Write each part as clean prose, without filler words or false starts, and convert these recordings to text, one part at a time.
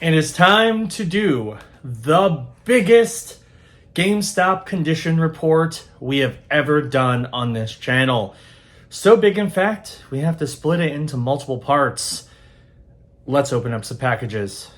It is time to do the biggest GameStop condition report we have ever done on this channel. So big, in fact, we have to split it into multiple parts. Let's open up some packages.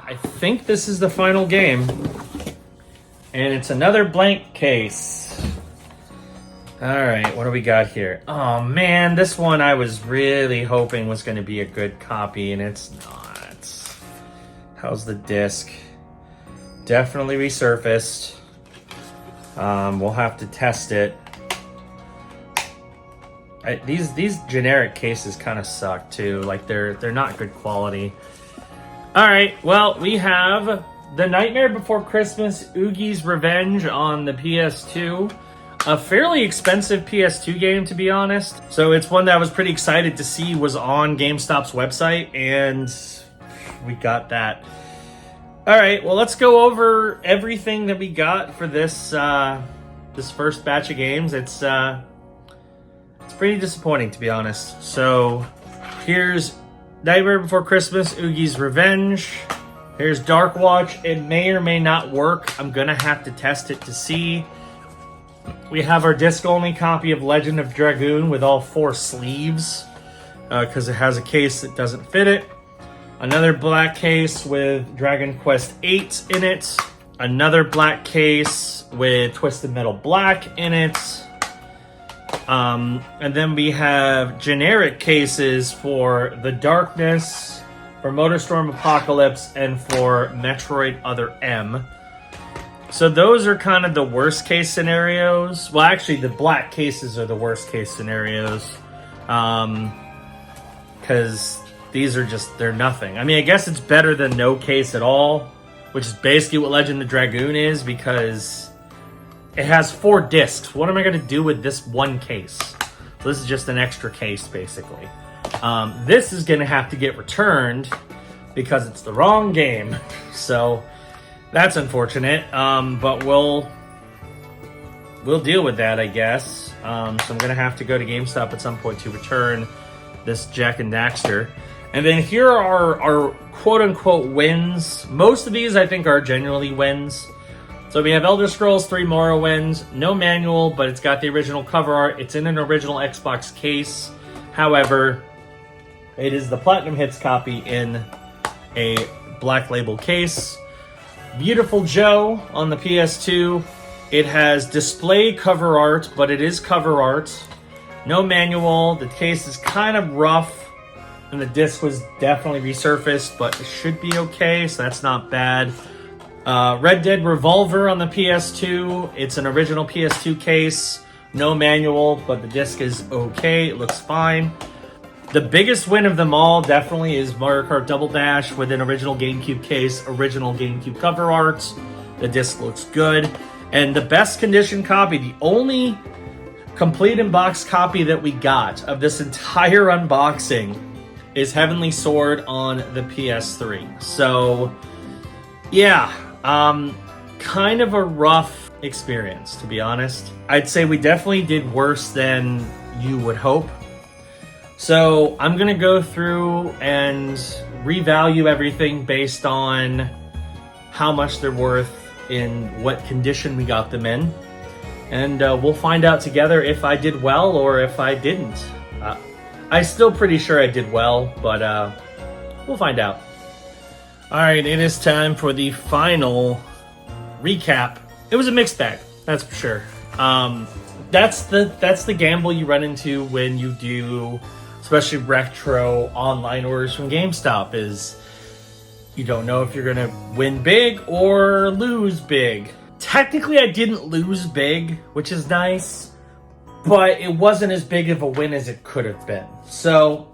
I think this is the final game, and it's another blank case. All right, what do we got here? Oh man, this one I was really hoping was going to be a good copy, and it's not. How's the disc? Definitely resurfaced. We'll have to test it. These generic cases kind of suck too. Like they're not good quality. All right, well, we have The Nightmare Before Christmas, Oogie's Revenge on the PS2. A fairly expensive PS2 game, to be honest. So it's one that I was pretty excited to see was on GameStop's website, and we got that. All right, well, let's go over everything that we got for this this first batch of games. It's pretty disappointing, to be honest. So here's Nightmare Before Christmas, Oogie's Revenge. Here's Dark Watch. It may or may not work. I'm gonna have to test it to see. We have our disc-only copy of Legend of Dragoon with all 4 sleeves, because it has a case that doesn't fit it. Another black case with Dragon Quest VIII in it. Another black case with Twisted Metal Black in it. And then we have generic cases for The Darkness, for MotorStorm Apocalypse, and for Metroid Other M. So those are kind of the worst case scenarios. Well, actually, the black cases are the worst case scenarios. Because these are just, they're nothing. I mean, I guess it's better than no case at all, which is basically what Legend of Dragoon is, because it has 4 discs. What am I going to do with this one case? So this is just an extra case, basically. This is going to have to get returned because it's the wrong game. So that's unfortunate. But we'll deal with that, I guess. So I'm going to have to go to GameStop at some point to return this Jak and Daxter. And then here are our quote-unquote wins. Most of these, I think, are genuinely wins. So we have Elder Scrolls 3 Morrowind, no manual, but it's got the original cover art. It's in an original Xbox case. However, it is the Platinum Hits copy in a black label case. Beautiful Joe on the PS2. It has display cover art, but it is cover art. No manual. The case is kind of rough, and the disc was definitely resurfaced, but it should be okay, so that's not bad. Red Dead Revolver on the PS2. It's an original PS2 case. No manual, but the disc is okay. It looks fine. The biggest win of them all definitely is Mario Kart Double Dash with an original GameCube case, original GameCube cover art. The disc looks good. And the best condition copy, the only complete in-box copy that we got of this entire unboxing, is Heavenly Sword on the PS3. So, yeah. Kind of a rough experience, to be honest. I'd say we definitely did worse than you would hope. So I'm going to go through and revalue everything based on how much they're worth, in what condition we got them in. And we'll find out together if I did well or if I didn't. I'm still pretty sure I did well, but we'll find out. All right, it is time for the final recap. It was a mixed bag, that's for sure. That's the gamble you run into when you do, especially retro online orders from GameStop, is you don't know if you're gonna win big or lose big. Technically, I didn't lose big, which is nice, but it wasn't as big of a win as it could have been. So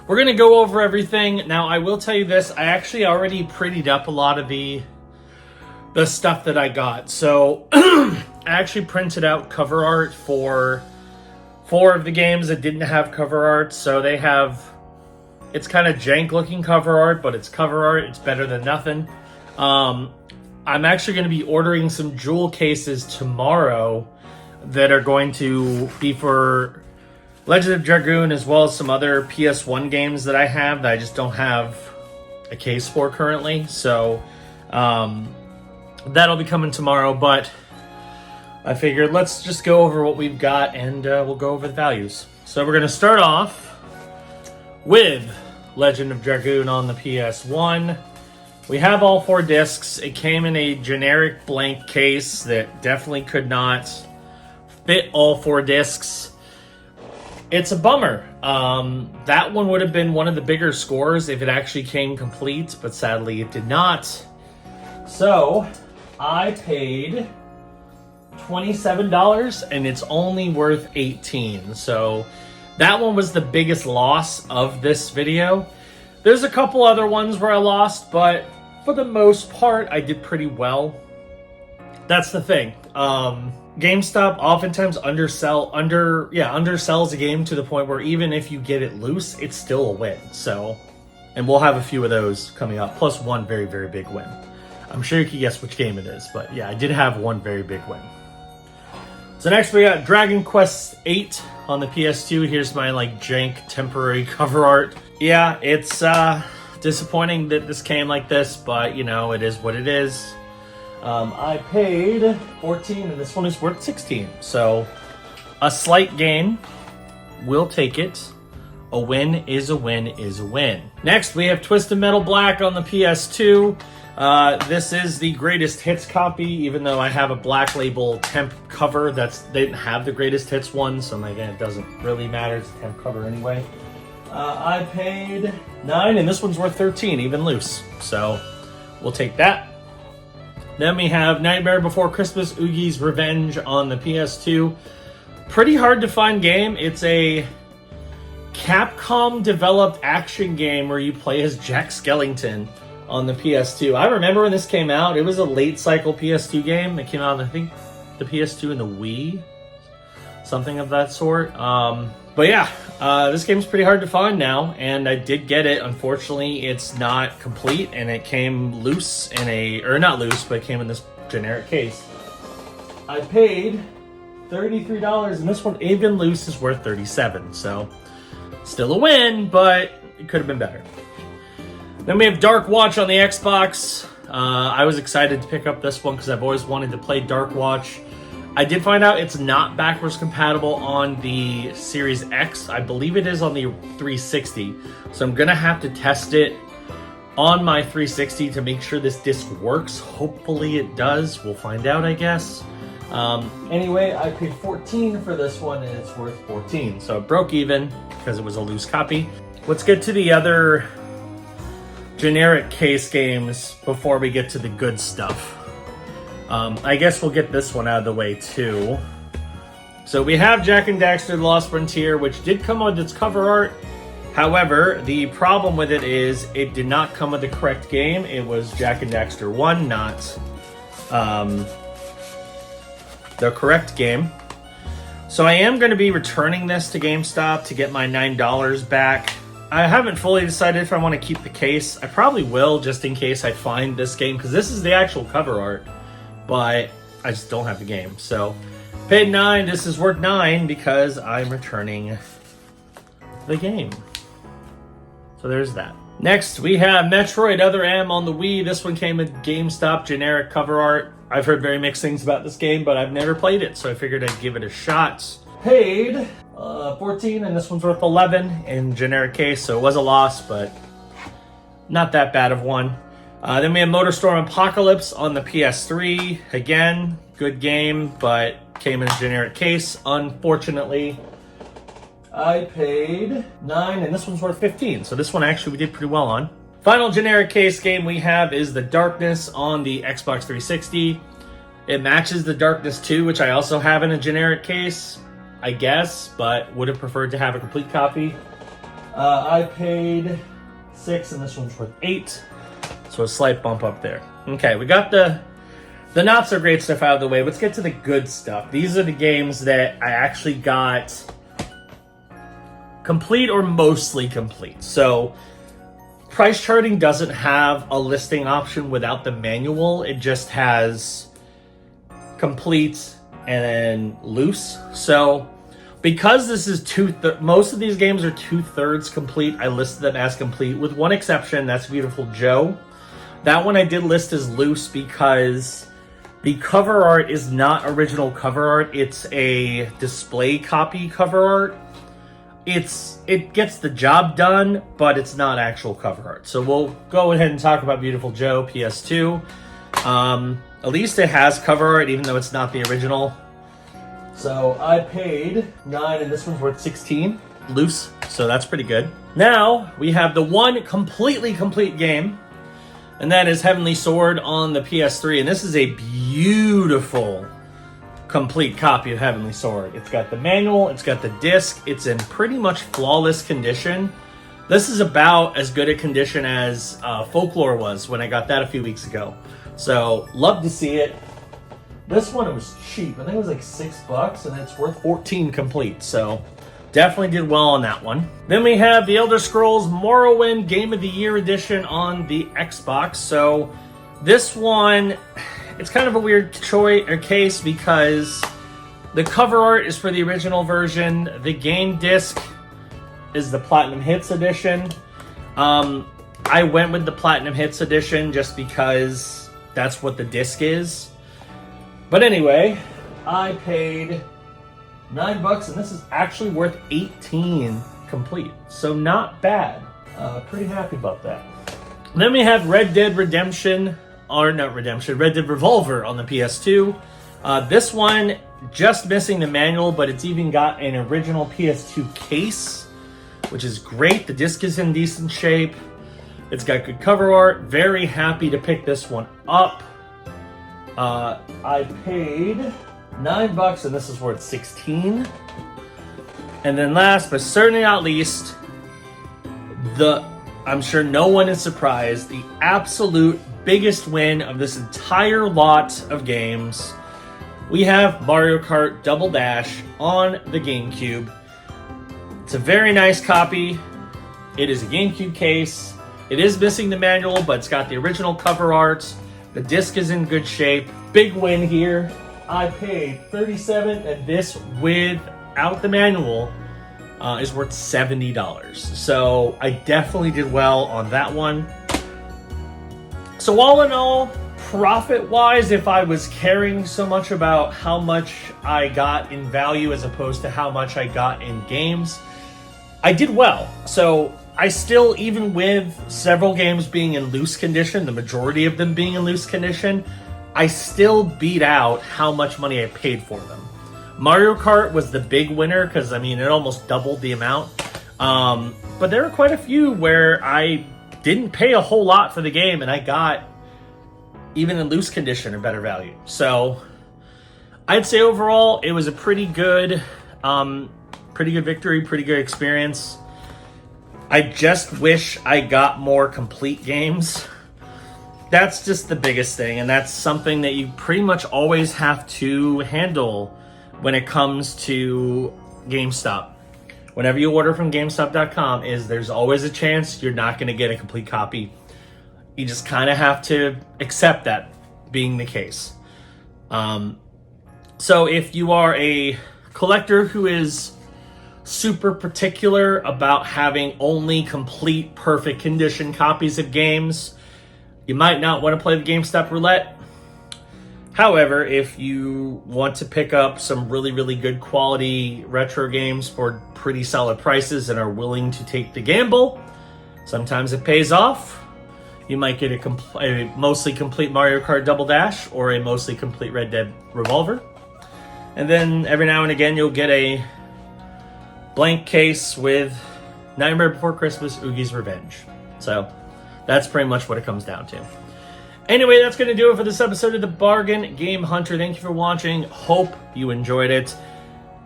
we're going to go over everything. Now, I will tell you this. I actually already prettied up a lot of the stuff that I got. So I actually printed out cover art for 4 of the games that didn't have cover art. So they have, it's kind of jank looking cover art, but it's cover art. It's better than nothing. I'm actually going to be ordering some jewel cases tomorrow that are going to be for Legend of Dragoon, as well as some other PS1 games that I have that I just don't have a case for currently. So that'll be coming tomorrow, but I figured let's just go over what we've got, and we'll go over the values. So we're going to start off with Legend of Dragoon on the PS1. We have all 4 discs. It came in a generic blank case that definitely could not fit all 4 discs. It's a bummer. That one would have been one of the bigger scores if it actually came complete, but sadly it did not. So I paid $27 and it's only worth $18. So that one was the biggest loss of this video. There's a couple other ones where I lost, but for the most part, I did pretty well. That's the thing. GameStop oftentimes undersells a game to the point where even if you get it loose, it's still a win. So, and we'll have a few of those coming up, plus one very, very big win. I'm sure you can guess which game it is, but yeah, I did have one very big win. So next we got Dragon Quest VIII on the PS2. Here's my jank temporary cover art. Yeah, it's disappointing that this came like this, but you know, it is what it is. I paid $14 and this one is worth $16. So a slight gain. We'll take it. A win is a win is a win. Next we have Twisted Metal Black on the PS2. This is the greatest hits copy, even though I have a Black Label temp cover. They didn't have the greatest hits one, so again, it doesn't really matter. It's a temp cover anyway. I paid $9 and this one's worth $13, even loose. So we'll take that. Then we have Nightmare Before Christmas, Oogie's Revenge on the PS2. Pretty hard to find game. It's a Capcom developed action game where you play as Jack Skellington on the PS2. I remember when this came out. It was a late cycle PS2 game. It came out on, I think, the PS2 and the Wii. Something of that sort. But yeah, this game's pretty hard to find now, and I did get it. Unfortunately, it's not complete, and it came loose in or not loose, but it came in this generic case. I paid $33, and this one, even loose, is worth $37. So, still a win, but it could have been better. Then we have Dark Watch on the Xbox. I was excited to pick up this one because I've always wanted to play Dark Watch. I did find out it's not backwards compatible on the Series X. I believe it is on the 360. So I'm going to have to test it on my 360 to make sure this disc works. Hopefully it does. We'll find out, I guess. Anyway, I paid $14 for this one and it's worth $14. So it broke even because it was a loose copy. Let's get to the other generic case games before we get to the good stuff. I guess we'll get this one out of the way too. So we have Jak and Daxter: The Lost Frontier, which did come with its cover art. However, the problem with it is it did not come with the correct game. It was Jak and Daxter 1, not the correct game. So I am going to be returning this to GameStop to get my $9 back. I haven't fully decided if I want to keep the case. I probably will, just in case I find this game, because this is the actual cover art. But I just don't have the game. So, paid $9. This is worth $9 because I'm returning the game. So there's that. Next, we have Metroid Other M on the Wii. This one came with GameStop generic cover art. I've heard very mixed things about this game, but I've never played it, so I figured I'd give it a shot. Paid $14, and this one's worth $11 in generic case, so it was a loss, but not that bad of one. Then we have MotorStorm Apocalypse on the PS3. Again, good game, but came in a generic case, unfortunately. I paid $9, and this one's worth $15. So this one actually we did pretty well on. Final generic case game we have is The Darkness on the Xbox 360. It matches The Darkness 2, which I also have in a generic case, I guess, but would have preferred to have a complete copy. I paid $6, and this one's worth $8. So a slight bump up there. Okay, we got the not so great stuff out of the way. Let's get to the good stuff. These are the games that I actually got complete or mostly complete. So price charting doesn't have a listing option without the manual. It just has complete and then loose. So because this is most of these games are 2/3 complete, I listed them as complete with one exception. That's Beautiful Joe. That one I did list as loose because the cover art is not original cover art. It's a display copy cover art. It gets the job done, but it's not actual cover art. So we'll go ahead and talk about Beautiful Joe PS2. At least it has cover art, even though it's not the original. So I paid $9, and this one's worth $16 loose. So that's pretty good. Now we have the one completely complete game, and that is Heavenly Sword on the PS3. And this is a beautiful complete copy of Heavenly Sword. It's got the manual, it's got the disc, it's in pretty much flawless condition. This is about as good a condition as Folklore was when I got that a few weeks ago. So, love to see it. This one, it was cheap. I think it was like $6, and it's worth $14 complete. So, definitely did well on that one. Then we have the Elder Scrolls Morrowind Game of the Year Edition on the Xbox. So, this one, it's kind of a weird case because the cover art is for the original version. The game disc is the Platinum Hits Edition. I went with the Platinum Hits Edition just because that's what the disc is. But anyway, I paid $9, and this is actually worth $18 complete. So not bad. Pretty happy about that. Then we have Red Dead Revolver on the PS2. This one, just missing the manual, but it's even got an original PS2 case, which is great. The disc is in decent shape. It's got good cover art. Very happy to pick this one up. I paid $9, and this is worth $16. And then last, but certainly not least, I'm sure no one is surprised, the absolute biggest win of this entire lot of games. We have Mario Kart Double Dash on the GameCube. It's a very nice copy. It is a GameCube case. It is missing the manual, but it's got the original cover art. The disc is in good shape. Big win here. I paid $37, and this without the manual is worth $70. So I definitely did well on that one. So all in all, profit-wise, if I was caring so much about how much I got in value as opposed to how much I got in games, I did well. So I still, even with several games being in loose condition, the majority of them being in loose condition, I still beat out how much money I paid for them. Mario Kart was the big winner because, I mean, it almost doubled the amount. But there were quite a few where I didn't pay a whole lot for the game, and I got, even in loose condition, a better value. So I'd say overall, it was a pretty good victory, pretty good experience. I just wish I got more complete games. That's just the biggest thing, and that's something that you pretty much always have to handle when it comes to GameStop. Whenever you order from GameStop.com, there's always a chance you're not going to get a complete copy. You just kind of have to accept that being the case. So if you are a collector who is super particular about having only complete, perfect condition copies of games, you might not want to play the GameStop roulette. However, if you want to pick up some really, really good quality retro games for pretty solid prices and are willing to take the gamble, sometimes it pays off. You might get a mostly complete Mario Kart Double Dash or a mostly complete Red Dead Revolver. And then every now and again, you'll get a blank case with Nightmare Before Christmas, Oogie's Revenge. So that's pretty much what it comes down to. Anyway, that's going to do it for this episode of The Bargain Game Hunter. Thank you for watching. Hope you enjoyed it.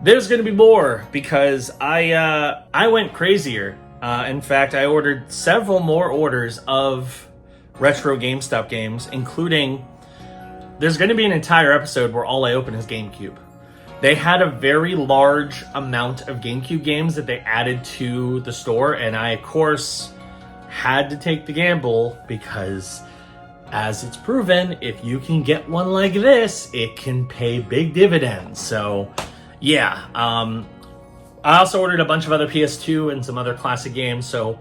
There's going to be more because I went crazier. In fact, I ordered several more orders of retro GameStop games, including there's going to be an entire episode where all I open is GameCube. They had a very large amount of GameCube games that they added to the store, and I, of course, had to take the gamble because, as it's proven, if you can get one like this, it can pay big dividends. So, yeah. I also ordered a bunch of other PS2 and some other classic games, so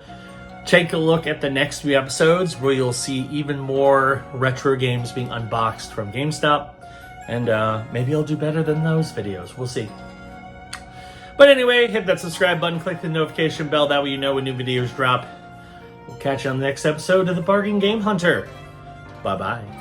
take a look at the next few episodes where you'll see even more retro games being unboxed from GameStop, and maybe I'll do better than those videos. We'll see. But anyway, hit that subscribe button, click the notification bell, that way you know when new videos drop. We'll catch you on the next episode of The Bargain Game Hunter. Bye-bye.